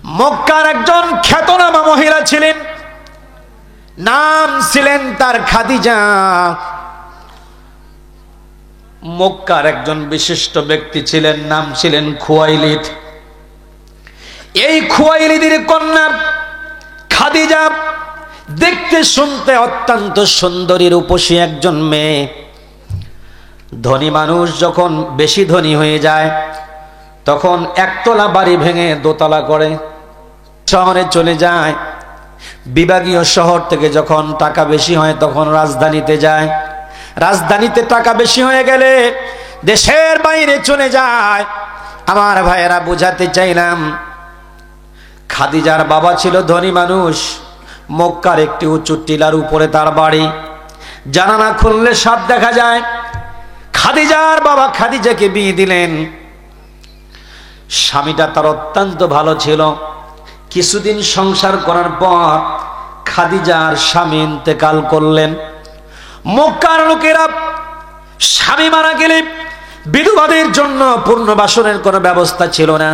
মক্কার একজন খ্যাতনামা মহিলা ছিলেন, নাম ছিলেন তার খাদিজা। মক্কার একজন বিশিষ্ট ব্যক্তি ছিলেন, নাম ছিলেন খুয়াইলিদ। এই খুয়াইলিদের কন্যা খাদিজা দেখতে শুনতে অত্যন্ত সুন্দরী রূপসী একজন মেয়ে। ধনী মানুষ যখন বেশি ধনী হয়ে যায় তখন একতলা বাড়ি ভেঙে দোতলা করে শহরে চলে যায়। বিভাগীয় শহর থেকে যখন টাকা বেশি হয় তখন রাজধানীতে যায়। রাজধানীতে টাকা বেশি হয়ে গেলে দেশের বাইরে চলে যায়। আমার ভাইয়েরা, বুঝাতে চাইলাম, খাদিজার বাবা ছিল ধনী মানুষ। মক্কার একটি উঁচু টিলার উপরে তার বাড়ি। জানালা খুললে সব দেখা যায়। খাদিজার বাবা খাদিজাকে বিয়ে দিলেন। স্বামীটা তার অত্যন্ত ভালো ছিল। কিছুদিন সংসার করার পর খাদিজার স্বামী ইন্তেকাল করলেন। মক্কার লোকেরা স্বামী মারা গেলে বিধবাদের জন্য পুনর্বাসনের কোনো ব্যবস্থা ছিল না।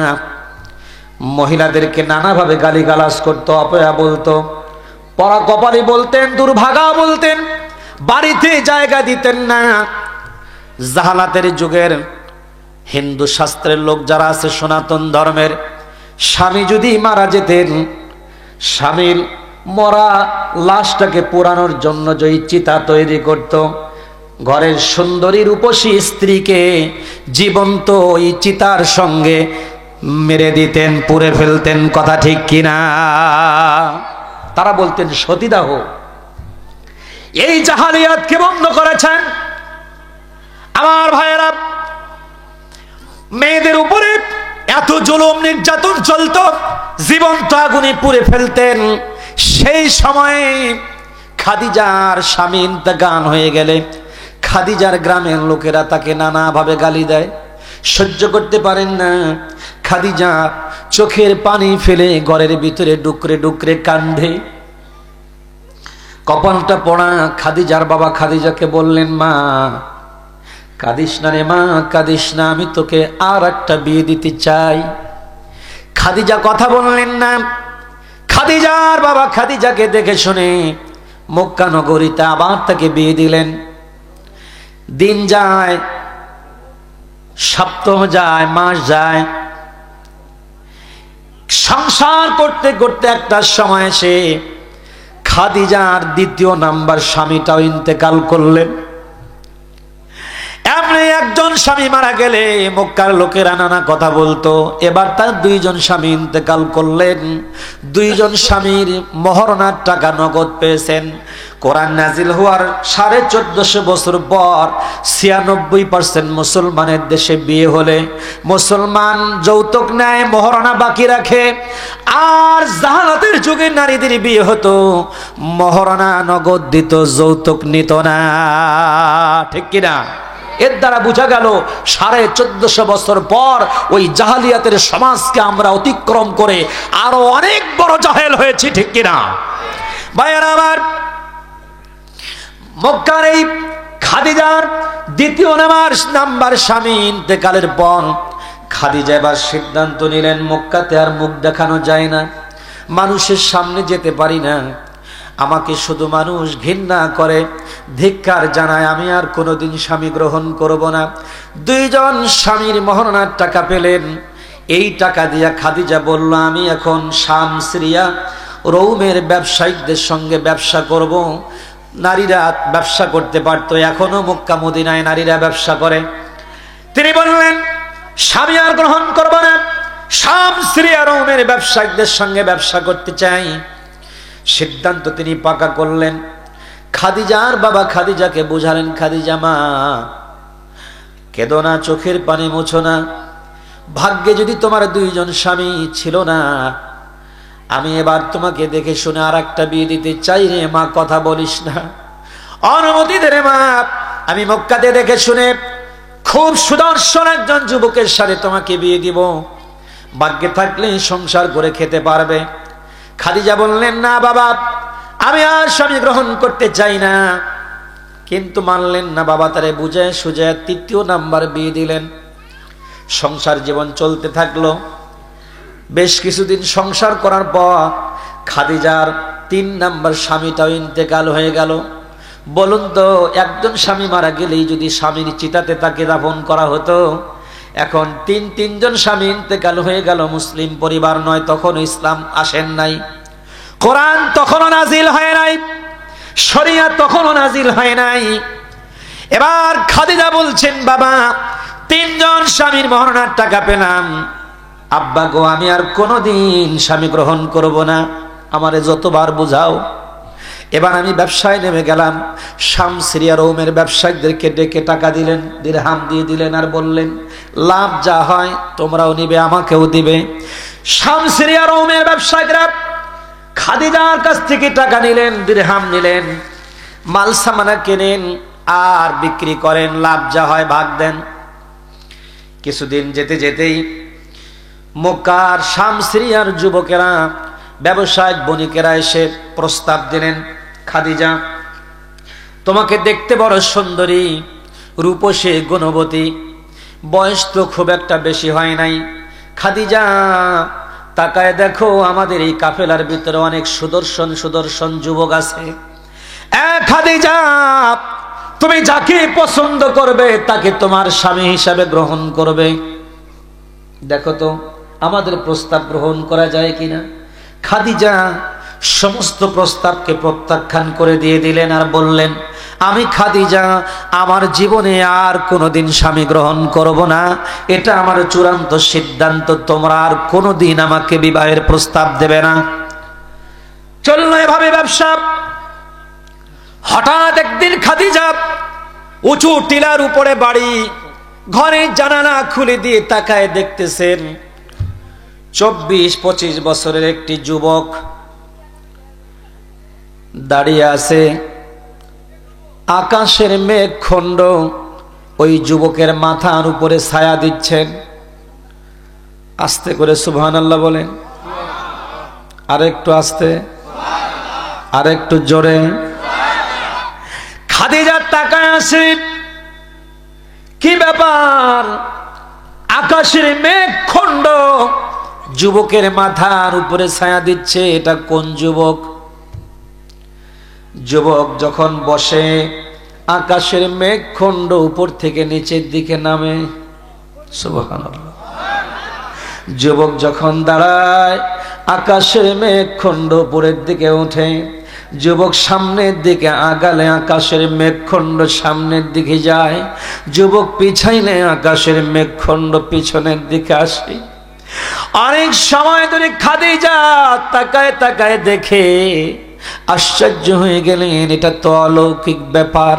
মহিলাদেরকে নানাভাবে গালিগালাজ করতো, অপয়া বলতো, পরা কপালি বলতেন, দুর্ভাগা বলতেন, বাড়িতে জায়গা দিতেন না। জাহালাতের যুগের হিন্দু শাস্ত্রের লোক যারা আছে, সনাতন ধর্মের, স্বামী যদি মারা যেতেন, স্বামীর মরা লাশটাকে পোড়ানোর জন্য যে চিতা তৈরি করত, ঘরের সুন্দরী রূপসী স্ত্রীকে জীবন্ত ওই চিতার সঙ্গে মেরে দিতেন, পুড়ে ফেলতেন। কথা ঠিক কিনা? তারা বলতেন সতীদাহ। এই জাহালিয়াতকে বন্ধ করেছেন। আমার ভাইয়েরা, মেয়েদের উপরে এত জুলুম নির্যাতন চলত, জীবন্ত আগুনে পুড়ে ফেলতেন। সেই সময়ে খাদিজার স্বামী ইন্তেকাল হয়ে গেলে খাদিজার গ্রামের লোকেরা তাকে নানাভাবে গালি দেয়, সহ্য করতে পারেন না। খাদিজা চোখের পানি ফেলে ঘরের ভিতরে ডুকরে ডুকরে কান্দে। কপালটা পড়া। খাদিজার বাবা খাদিজাকে বললেন, মা কাঁদিস না রে মা, কাঁদিস না, আমি তোকে আর একটা বিয়ে দিতে চাই। খাদিজা কথা বললেন না। খাদিজার বাবা খাদিজাকে দেখে শুনে মক্কা নগরীতে আবার তাকে বিয়ে দিলেন। দিন যায়, সপ্তাহ যায়, মাস যায়, সংসার করতে করতে একটা সময় এসে খাদিজার দ্বিতীয় নাম্বার স্বামীটাও ইন্তেকাল করলেন। এমনি একজন স্বামী মারা গেলে মক্কার লোকেরা নানা কথা বলতো। এবার তার দুইজন স্বামী ইন্তেকাল করলেন। দুইজন স্বামীর মহরণার টাকা নগদ পেয়েছেন। কোরআন নাজিল হওয়ার 1450 বছর পর 96% মুসলমানের দেশে বিয়ে হলে মুসলমান যৌতুক নেয়, মহরণা বাকি রাখে। আর জাহালাতের যুগে নারীদের বিয়ে হতো, মহরণা নগদ দিত, যৌতুক নিত না। ঠিক কিনা? এর দ্বারা বোঝা গেল 1450 বছর পর ওই জাহালিয়াতের সমাজকে আমরা অতিক্রম করে আরো অনেক বড় জাহেল হয়েছি। ঠিক কিনা ভাইয়ারা আমার? মক্কার এই খাদিজার দ্বিতীয় নাম্বার স্বামী ইন্তেকালের পর খাদিজা এবার সিদ্ধান্ত নিলেন, মক্কাতে আর মুখ দেখানো যায় না, মানুষের সামনে যেতে পারি না, আমাকে শুধু মানুষ ঘৃণা করে, ধিক্কার জানায়, আমি আর কোনোদিন স্বামী গ্রহণ করব না। দুইজন স্বামীর মহরণার টাকা পেলেন। এই টাকা দিয়া খাদিজা বলল, আমি এখন শাম, সিরিয়া, রোমের ব্যবসায়িকদের সঙ্গে ব্যবসা করব। নারীরা ব্যবসা করতে পারত, এখনো মক্কা মদিনায় নারীরা ব্যবসা করে। তিনি বললেন, স্বামী আর গ্রহণ করব না, শাম, সিরিয়া, রোমের ব্যবসায়িকদের সঙ্গে ব্যবসা করতে চাই। সিদ্ধান্ত তিনি পাকা করলেন। খাদিজার বাবা খাদিজাকে বুঝালেন, খাদিজা মা, কেঁদো না, চোখের পানি মুছো না। ভাগ্যে যদি তোমার দুইজন স্বামী ছিল না, আমি এবার তোমাকে দেখে শুনে আর একটা বিয়ে দিতে চাই রে মা, কথা বলিস না, অনুমতি দে রে মা। আমি মক্কাতে দেখে শুনে খুব সুদর্শন একজন যুবকের সাথে তোমাকে বিয়ে দিব, ভাগ্যে থাকলে সংসার করে খেতে পারবে। খাদিজা বললেন, না বাবা, আমি আর স্বামী গ্রহণ করতে চাই না। কিন্তু মানলেন না বাবা। তারে বুঝে সুঝে তৃতীয় নাম্বার বিয়ে দিলেন। সংসার জীবন চলতে থাকলো। বেশ কিছুদিন সংসার করার পর খাদিজার ৩ নাম্বার স্বামীটাও ইন্তেকাল হয়ে গেল। বলুন তো, একজন স্বামী মারা গেলেই যদি স্বামীর চিতাতে তাকে দাফন করা হতো, এখন তিনজন স্বামী ইন্তেকাল হয়ে গেল। মুসলিম পরিবার নয়, তখনও ইসলাম আসেন নাই, কোরআন তখনও নাজিল হয় নাই, শরিয়ত তখনও নাজিল হয় নাই। এবার খাদিজা বলছেন, বাবা ৩ জন স্বামীর মরণের টাকা পেলাম, আব্বা গো আমি আর কোনোদিন স্বামী গ্রহণ করব না, আমারে যতবার বুঝাও। এবার আমি ব্যবসায় নেমে গেলাম। শাম সিরিয়া রোমের ব্যবসায়ীদেরকে ডেকে টাকা দিলেন, দিরহাম দিয়ে দিলেন, আর বললেন লাভ যা হয় তোমরাও নিবে, আমাকেও দিবে। শাম সিরিয়া রোমের ব্যবসায়ীরা খাদিজার কাছ থেকে টাকা নিলেন, দিরহাম নিলেন, মাল সামানা কেনেন আর বিক্রি করেন, লাভ যা হয় ভাগ দেন। কিছুদিন যেতে যেতেই মক্কার শাম সিরিয়ার যুবকেরা, ব্যবসায়িক বণিকেরা এসে প্রস্তাব দিলেন, খাদিজা তোমাকে দেখতে বড় সুন্দরী, রূপসী, গুণবতী, বয়স তো খুব একটা বেশি হয় নাই। খাদিজা তাকায় দেখো, আমাদের এই কাফেলার ভিতরে অনেক সুদর্শন সুদর্শন যুবক আছে। খাদিজা তুমি যাকে পছন্দ করবে তাকে তোমার স্বামী হিসাবে গ্রহণ করবে, দেখো তো আমাদের প্রস্তাব গ্রহণ করা যায় কিনা। খাদিজা সমস্ত প্রস্তাবকে প্রত্যাখ্যান করে দিয়ে দিলেন আর বললেন, আমি খাদিজা আমার জীবনে আর কোনোদিন স্বামী গ্রহণ করব না, এটা আমার চূড়ান্ত সিদ্ধান্ত, তোমরা আর কোনোদিন আমাকে বিবাহের প্রস্তাব দেবে না। চলল এভাবে ব্যবসা। হঠাৎ একদিন খাদিজা উঁচু টিলার উপরে বাড়ি, ঘরের জানালা খুলে দিয়ে তাকায় দেখতেছেন 24-25 বছরের একটি যুবক দাঁড়িয়ে আছে। আকাশের মেঘ খণ্ড ওই যুবকের মাথার উপরে ছায়া দিচ্ছেন। আস্তে করে সুবহানাল্লাহ বলেন, আরেকটু আস্তে, আরেকটু জোরে। খাদিজার তাকায় আছে, কি ব্যাপার, আকাশের মেঘ খণ্ড যুবকের মাথার উপরে ছায়া দিচ্ছে, এটা কোন যুবক? যুবক যখন বসে আকাশের মেঘ খণ্ড উপর থেকে নিচের দিকে নামে, সুবহানাল্লাহ। যুবক যখন দাঁড়ায় আকাশের মেঘ খণ্ড উপরের দিকে ওঠে। যুবক সামনের দিকে আগালে আকাশের মেঘখণ্ড সামনের দিকে যায়, যুবক পিছাইলে আকাশের মেঘখণ্ড পিছনের দিকে আসে। অনেক সময় ধরে খাদিজা তাকায় তাকায় দেখে আশ্চর্য হয়ে গেলেন, এটা তো অলৌকিক ব্যাপার।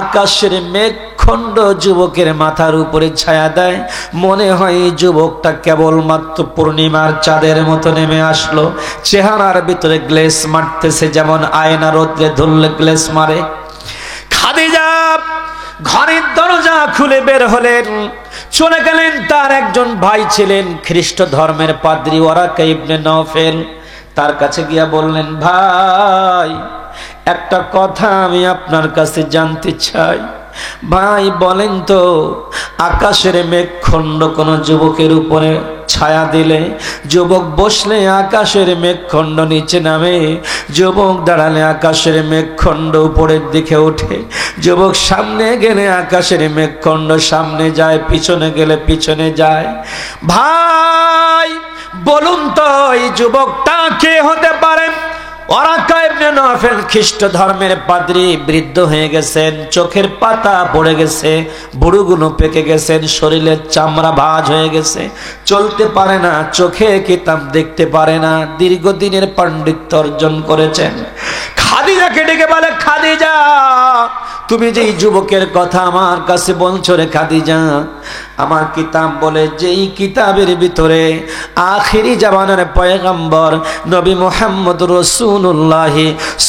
আকাশের মেঘখণ্ড যুবকের মাথার উপরে ছায়া দেয়, মনে হয় এই যুবকটা কেবলমাত্র পূর্ণিমার চাঁদের মতো নেমে আসলো। চেহারার ভিতরে গ্লেস মারতেছে, যেমন আয়না রোদ্রে ধরলে গ্লেস মারে। খাদিজা ঘরের দরজা খুলে বের হলেন, চলে গেলেন। তার একজন ভাই ছিলেন খ্রিস্ট ধর্মের পাদ্রী ওয়ারাকা ইবনে নওফেল, তার কাছে গিয়া বললেন, ভাই একটা কথা আমি আপনার কাছে জানতে চাই। ভাই বলেন তো, আকাশের মেঘখণ্ড কোন যুবকের উপরে ছায়া দিলে, যুবক বসলে আকাশের মেঘখণ্ড নিচে নামে, যুবক দাঁড়ালে আকাশের মেঘখণ্ড উপরের দিকে ওঠে, যুবক সামনে গেলে আকাশের মেঘখণ্ড সামনে যায়, পিছনে গেলে পিছনে যায়। ভাই বলুন তো এই যুবকটা কে হতে পারে? ওয়ারাকা ইবনে নওফেল খ্রিস্ট ধর্মের পাদ্রী, বৃদ্ধ হয়ে গেছেন, চোখের পাতা পড়ে গেছে, বুড়োগুলো পেকে গেছেন, শরীরের চামড়া ভাঁজ হয়ে গেছে, চলতে পারে না, চোখে কিতাব দেখতে পারে না, দীর্ঘদিনের পাণ্ডিত্য অর্জন করেছেন। খাদিজাকে ডেকে বলে, খাদিজা তুমি যে যুবকের কথা আমার কাছে বলছো রে খাদিজা, আমার কিতাব বলে যেই কিতাবের ভিতরে আখিরি জামানার পয়গম্বর নবী মুহাম্মদ রাসূলুল্লাহ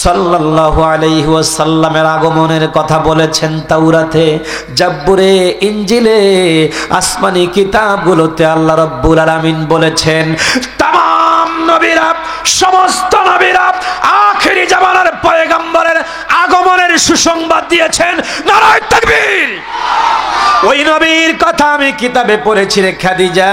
সাল্লাল্লাহু আলাইহি ওয়াসাল্লামের আগমনের কথা বলেছেন, তাওরাতে, জাব্বুরে, ইনজিলে, আসমানি কিতাবগুলোতে আল্লাহ রাব্বুল আলামিন বলেছেন, তামাম নবীরা, সমস্ত নবীরা আখেরি জামানার পয়গম্বরের আগমনের সুসংবাদ দিয়েছেন। নারায়ে তাকবীর। ওই নবীর কথা আমি কিতাবে পড়েছি রে খাদিজা।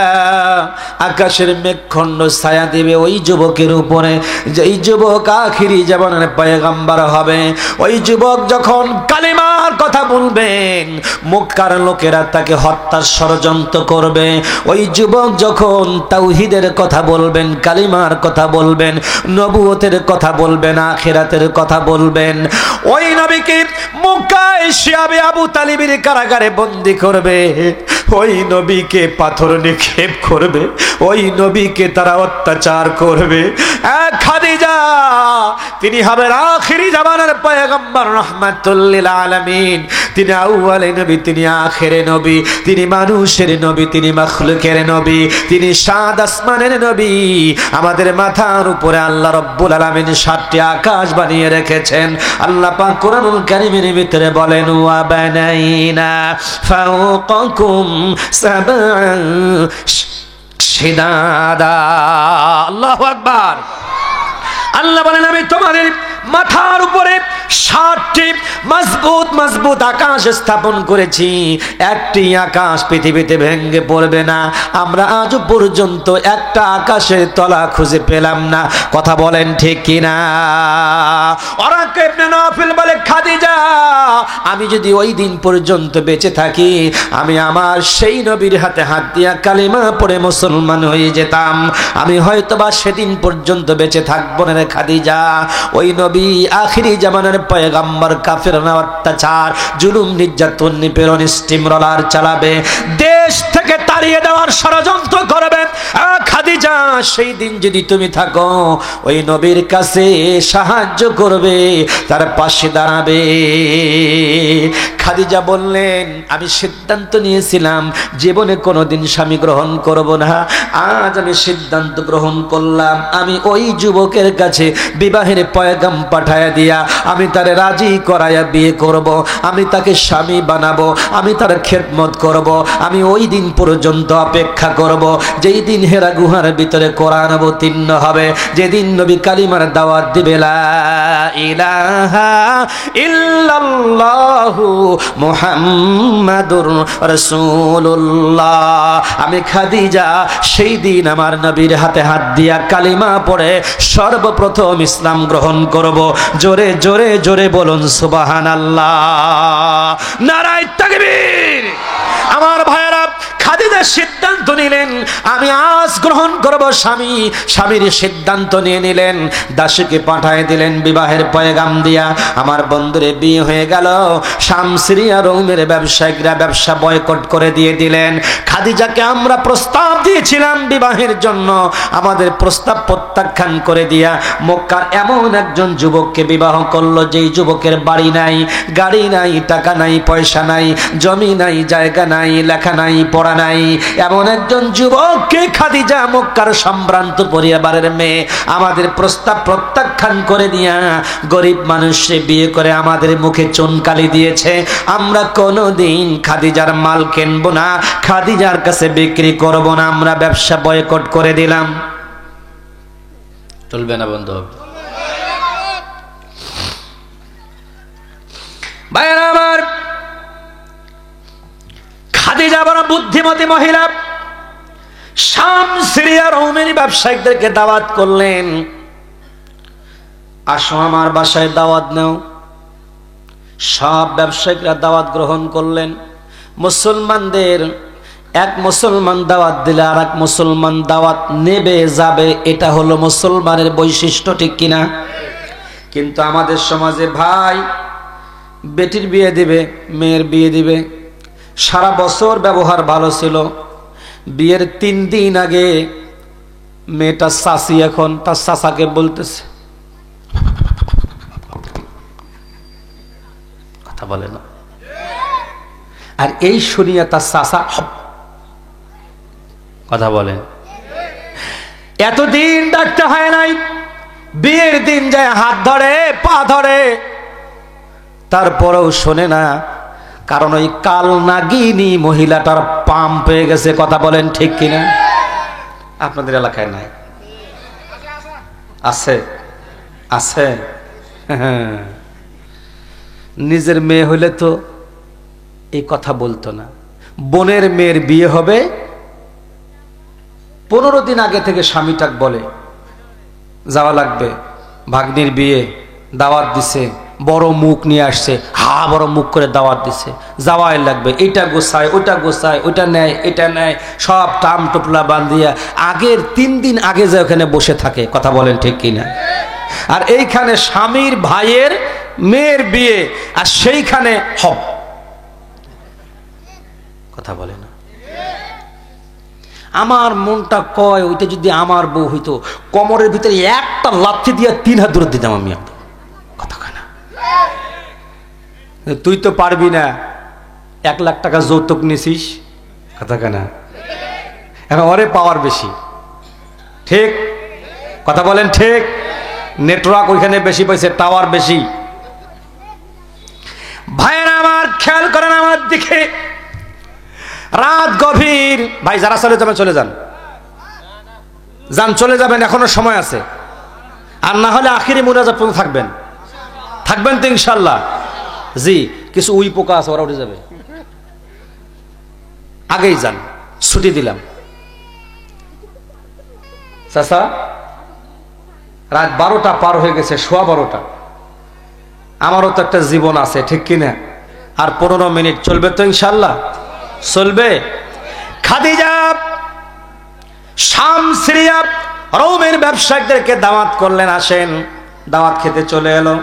আকাশের মেঘখণ্ড ছায়া দিবে ওই যুবকের উপরে, যেই যুবক আখেরি জামানার পয়গম্বর হবে। ওই যুবক যখন কালিমার কথা বলবেন, মক্কার লোকেরা তাকে হত্যার ষড়যন্ত্র করবে। ওই যুবক যখন তাওহীদের কথা বলবেন, কালিমার কথা বলবেন, নবুয়তের কথা বলবেন, আখিরাতের কথা বলবেন, ওই নবীকে মক্কায় শিয়াবে আবু তালিবের কারাগারে বন্দী করবে। ওই নবীকে পাথর নিক্ষেপ করবে, ওই নবীকে তারা অত্যাচার করবে। খাদিজা তিনি হবেন আখিরি জামানার পয়গম্বর রাহমাতুল লিল আলামিন। তিনি আউয়ালে নবী, তিনি আখিরে নবী, তিনি মানুষের নবী, তিনি মাখলুকের নবী, তিনি সাত আসমানের নবী। আমাদের মাথার উপরে আল্লাহ রাব্বুল আলামিন 7টি আকাশ বানিয়ে রেখেছেন। আল্লাহ পাক কোরআনুল কারীমের ভিতরে বলেন, ওয়া বানাইনা ফাওকাকুম সাবআন শিদাদা। আল্লাহু আকবার। আল্লাহ বলেন, আমি তোমাদের মাথার উপরে 7টি মজবুত মজবুত আকাশ স্থাপন করেছি। একটি আকাশ পৃথিবীতে ভেঙে পড়বে না। আমরা আজ পর্যন্ত একটা আকাশের তলা খুঁজে পেলাম না। কথা বলেন ঠিক কিনা? ওরাকা ইবনে নাফিল বলে, খাদিজা আমি যদি ওই দিন পর্যন্ত বেঁচে থাকি, আমি আমার সেই নবীর হাতে হাত দিয়া কালিমা পড়ে মুসলমান হয়ে যেতাম। আমি হয়তোবা সেদিন পর্যন্ত বেঁচে থাকবো না রে খাদিজা। ওই নবী আখিরি জামানার পয়গম্বর কাফেররা অত্যাচার, জুলুম, নির্যাতন, নিপীড়ন, স্টিমরোলার চালাবে, দেশ থেকে তাড়িয়ে দেওয়ার ষড়যন্ত্র করবে। খাদিজা সেই দিন যদি তুমি থাকো, ওই নবীর কাছে সাহায্য করবে, তার পাশে দাঁড়াবে। খাদিজা বললেন, আমি সিদ্ধান্ত নিয়েছিলাম জীবনে কোনোদিন স্বামী গ্রহণ করব না। আজ আমি সিদ্ধান্ত গ্রহণ করলাম, আমি ওই যুবকের কাছে বিবাহের পয়গাম পাঠায়া দিয়া আমি তারে রাজি করায়া বিয়ে করব। আমি তাকে স্বামী বানাবো, আমি তার খেদমত করব। আমি ওই দিন পর্যন্ত অপেক্ষা করব, যেই দিন হেরা গুহার ভিতরে কোরআন অবতীর্ণ হবে, যেদিন নবী কালিমার দাওয়াত দিবে, লা ইলাহা ইল্লাল্লাহু মুহাম্মাদুর রাসূলুল্লাহ। আমি খাদিজা সেই দিন আমার নবীর হাতে হাত দিয়া কালিমা পড়ে সর্বপ্রথম ইসলাম গ্রহণ করব। জোরে জোরে জোরে বলুন সুবহানাল্লাহ। নারায়ে তাকবীর। আমার ভাইরা, খাদিজা সিদ্ধান্ত নিলেন, আমি আজ গ্রহণ করব স্বামী। স্বামীর সিদ্ধান্ত নিয়ে নিলেন, দাসীকে পাঠিয়ে দিলেন বিবাহের পয়গাম দিয়া। আমার বন্ধুরে বিয়ে হয়ে গেল। শাম, সিরিয়া, রোমের ব্যবসায়িকরা ব্যবসা বয়কট করে দিয়ে দিলেন। খাদিজাকে আমরা প্রস্তাব দিয়েছিলাম বিবাহের জন্য, আমাদের প্রস্তাব প্রত্যাখ্যান করে দিয়া মক্কার এমন একজন যুবককে বিবাহ করলো, যেই যুবকের বাড়ি নাই, গাড়ি নাই, টাকা নাই, পয়সা নাই, জমি নাই, জায়গা নাই, লেখা নাই, পড়া নাই। এমন একজন যুবককে খাদিজা, মক্কার সম্ভ্রান্ত পরিবারের মেয়ে, আমাদের প্রস্তাব প্রত্যাখ্যান করে দিয়া গরিব মানুষে বিয়ে করে আমাদের মুখে চুনকালি দিয়েছে। আমরা কোনোদিন খাদিজার মাল কিনবো না, খাদিজার কাছে বিক্রি করব না, আমরা ব্যবসা বয়কট করে দিলাম। চলবে না বন্ধু? ভাইরা আমার, খাদিজা বড় বুদ্ধিমতী মহিলা। শাম, সিরিয়া, রোমের ব্যবসায়িকদেরকে দাওয়াত করলেন, আসো আমার বাসায় দাওয়াত নাও। সব ব্যবসায়িকরা দাওয়াত গ্রহণ করলেন। মুসলমানদের এক মুসলমান দাওয়াত দিলে আর এক মুসলমান দাওয়াত নেবে যাবে, এটা হলো মুসলমানের বৈশিষ্ট্য, ঠিক কিনা? কিন্তু আমাদের সমাজে ভাই, বেটির বিয়ে দিবে, মেয়ের বিয়ে দিবে, সারা বছর ব্যবহার ভালো ছিল, বিয়ের 3 দিন আগে মেয়েটা চাচি এখন তার চাচাকে বলতেছে, কথা বলে না, আর এই শুনিয়া তার চাচা কথা বলেন। এতদিন ডাকতে হয় নাই, বিয়ের দিন যায় হাত ধরে, পা ধরে, তারপরেও শোনে না, কারণ ওই কাল নাগিনী মহিলাটার পাম পেয়ে গেছে। কথা বলেন ঠিক কিনা? আপনাদের এলাকায় নাই? আছে? আছে? নিজের মেয়ে হলে তো এই কথা বলতো না। বোনের মেয়ের বিয়ে হবে, 15 দিন আগে থেকে স্বামীটাক বলে যাওয়া লাগবে, ভাগ্নির বিয়ে, দাওয়াত দিছে, বড় মুখ নিয়ে আসছে, বড় মুখ করে দাওয়াত দিছে, যাওয়াই লাগবে, এটা গোছায় ওটা গোছায়, ওটা নেয় এটা নেয়, সব টাম টুপলা বান্ধিয়া আগের 3 দিন আগে যে ওখানে বসে থাকে। কথা বলেন ঠিক কিনা? আর এইখানে স্বামীর ভাইয়ের মেয়ের বিয়ে, আর সেইখানে হব। কথা বলে না? আমার মনটা কয় ওইটা যদি আমার বউ হইতো, কোমরের ভিতরে একটা লাথি দিয়ে 3 হাত দূরে দিতাম আমি। কথা কয় না? তুই তো পারবি না, 1 লাখ টাকা যৌতুক নিছিস। কথা কয় না? এখন ওরে পাওয়ার বেশি, ঠিক? কথা বলেন ঠিক? নেটওয়ার্ক ওইখানে বেশি পাইছে, টাওয়ার বেশি। ভাইয়েরা আমার, খেয়াল করেন আমার দিকে। রাত গভীর। ভাই যারা চলে যাবেন চলে যান, যান চলে যাবেন, এখনো সময় আছে। আর না হলে আখিরি মুনাজাত পর্যন্ত থাকবেন, থাকবেন তো ইনশাল্লাহ? জি, কিছু উই পোকা আছে, ওরা উঠে যাবে। আগেই যান, ছুটি দিলাম। চাচা, রাত 12টা পার হয়ে গেছে, 12:15। আমারও তো একটা জীবন আছে, ঠিক কিনা? আর 15 মিনিট চলবে তো ইনশাল্লাহ? চলবে। খাদিজা শাম, সিরিয়া, রোমের ব্যবসায়ীদেরকে দাওয়াত করলেন, আসেন। দাওয়াত খেতে চলে এলো।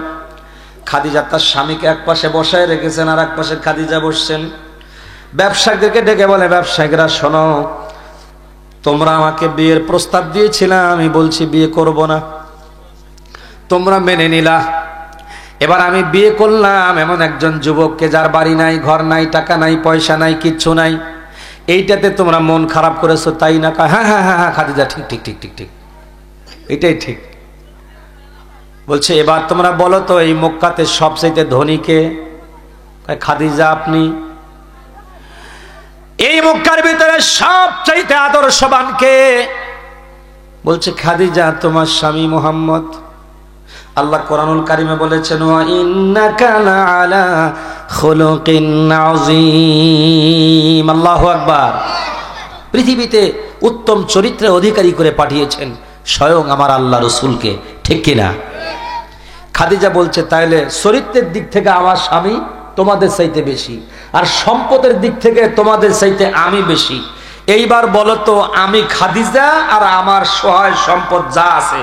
খাদিজা তার স্বামীকে এক পাশে বসায় রেখেছেন, আর এক পাশে খাদিজা বসছেন। ব্যবসায়ীদেরকে ডেকে বলে, ব্যবসায়ীরা শোনো, তোমরা আমাকে বিয়ের প্রস্তাব দিয়েছিলা, আমি বলছি বিয়ে করব না, তোমরা মেনে নিলা। এবার আমি বিয়ে করলাম এমন একজন যুবককে যার বাড়ি নাই, ঘর নাই, টাকা নাই, পয়সা নাই, কিচ্ছু নাই। এইটাতে তোমরা মন খারাপ করেছো, তাই না? হ্যাঁ হ্যাঁ হ্যাঁ হ্যাঁ খাদিজা, ঠিক ঠিক ঠিক ঠিক ঠিক, এটাই ঠিক। বলছে, এবার তোমরা বলো তো এই মক্কাতে সবচাইতে ধনী কে? খাদিজা আপনি। এই মক্কার ভিতরে সবচাইতে আদর্শবান কে? বলছে খাদিজা, তোমার স্বামী মুহাম্মদ। আল্লাহ কোরআনুল কারিমে বলেছেন, ওয়া ইন্নাকা লাআলা খুলুকিন আযীম। আল্লাহু আকবার। পৃথিবীতে উত্তম চরিত্রের অধিকারী করে পাঠিয়েছেন স্বয়ং আমার আল্লাহ রাসূলকে, ঠিক কিনা? খাদিজা বলছে, তাইলে চরিত্রের দিক থেকে আমার স্বামী তোমাদের চাইতে বেশি, আর সম্পদের দিক থেকে তোমাদের চাইতে আমি বেশি। এইবার বলো তো, আমি খাদিজা আর আমার সহায় সম্পদ যা আছে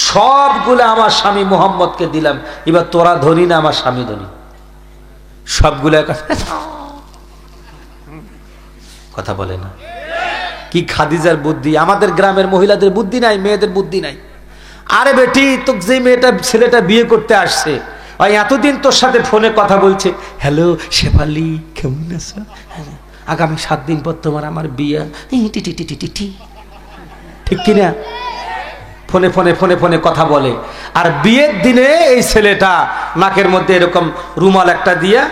সবগুলো আমার স্বামী মুহাম্মদকে দিলাম, এবার তোরা ধনী না আমার স্বামী ধনী? সবগুলো কথা বলে না? কি খাদিজার বুদ্ধি! আমাদের গ্রামের মহিলাদের বুদ্ধি নাই, মেয়েদের বুদ্ধি নাই। আরে বেটি, তো যে মেয়েটা ছেলেটা বিয়ে করতে আসছে, এতদিন তোর সাথে ফোনে কথা বলছে, হ্যালো শেফালি, কেমন আছো? আগামী 7 দিন পর তোমার আমার বিয়ে, ঠিক কিনা? ফোনে ফোনে ফোনে ফোনে কথা বলে। আর বিয়ের দিনে এই ছেলেটা নাকের মধ্যে এরকম রুমাল একটা দিয়া,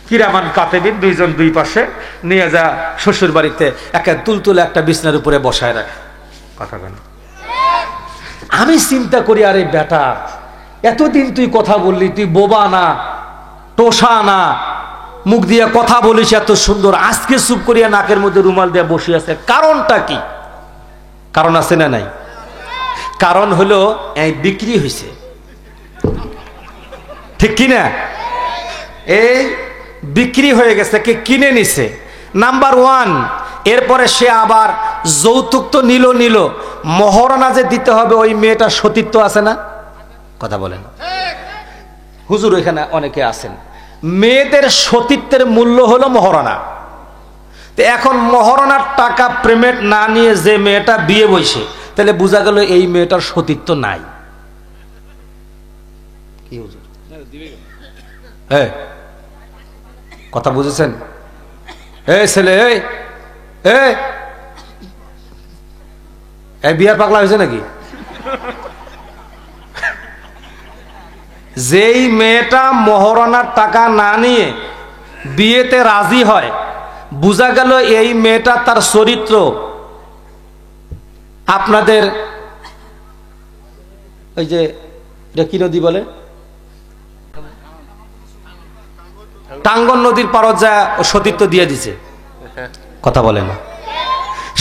কিরামান কাতেবিন, 2 জন 2 পাশে নিয়ে যা শ্বশুর বাড়িতে একটা তুলতুলে একটা বিছনার উপরে বসায় রাখে। কথা বলে। আমি চিন্তা করি, আরে বেটা, এতদিন তুই কথা বললি, তুই বোবা না, টোসা না, মুখ দিয়ে কথা বলিস এত সুন্দর, আজকে চুপ করিয়া নাকের মধ্যে রুমাল দিয়ে বসে আছে, কারণটা কি? কারণ আছে না নাই? কারণ হলো এই বিক্রি হয়েছে, ঠিক কিনা? এই বিক্রি হয়ে গেছে, কে কিনে নিছে, নাম্বার 1। এরপরে সে আবার যৌতুক তো নিল, মহরনা যে দিতে হবে, ওই মেয়েটার সতীত্ব আছে না? কথা বলেন হুজুর, এখানে অনেকে আছেন, মেয়েদের সতীত্বের মূল্য হলো মহরনা। তো এখন মহরনার টাকা পেমেন্ট না নিয়ে যে মেয়েটা বিয়ে বইছে, তাহলে বোঝা গেল এই মেয়েটার সতীত্ব নাই। কি হুজুর? হ্যাঁ, কথা বুঝেছেন? ছেলে, বিয়ার পাগলা হয়েছে নাকি? যেই মেয়েটা মহরনার টাকা না নিয়ে বিয়েতে রাজি হয়, বোঝা গেল এই মেয়েটা, তার চরিত্র আপনাদের ওই যে এটা কি নদী বলে? টাঙ্গন নদীর পারত যা সতীত্ব দিয়ে দিছে, কথা বলে না।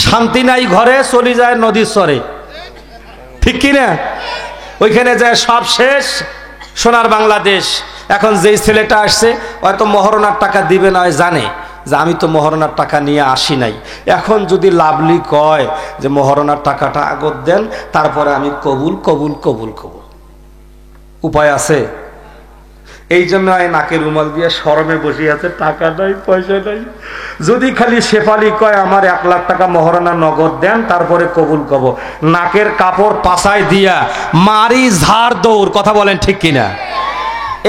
শান্তি নাই ঘরে, চলে যায় নদীর চরে, ঠিক কিনা? ওইখানে যায় সব শেষ, সোনার বাংলাদেশ। এখন যেই ছেলেটা আসছে হয়তো মহারণার টাকা দিবে না, জানে যে আমি তো মহারণার টাকা নিয়ে আসি নাই। এখন যদি লাভলি কয় যে মহারণার টাকাটা আগত দেন, তারপরে আমি কবুল কবুল কবুল কবুল, উপায় আছে? এই জন্য নাকের রুমাল দিয়ে শরমে বসে আছে, টাকা নাই পয়সা নাই। যদি খালি শেফালি কয় আমার 1 লাখ টাকা মহারণা নগদ দেন, তারপরে কবুল কব, নাকের কাপড় পাছায় দিয়া মারি ঝাড় দৌড়, কথা বলেন ঠিক কিনা?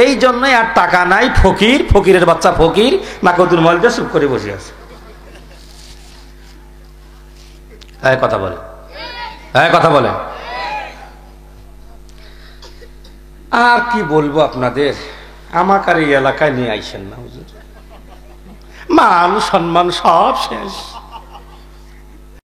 এই জন্যই আর টাকা নাই, ফকির, ফকিরের বাচ্চা ফকির, নাকের রুমাল দিয়ে চুপ করে বসে আছে। হ্যাঁ কথা বলে, হ্যাঁ কথা বলে। আর কি বলবো আপনাদের, আমাকে আর এই এলাকায় নিয়ে আইসেন না হুজুর, মান সম্মান সব শেষ।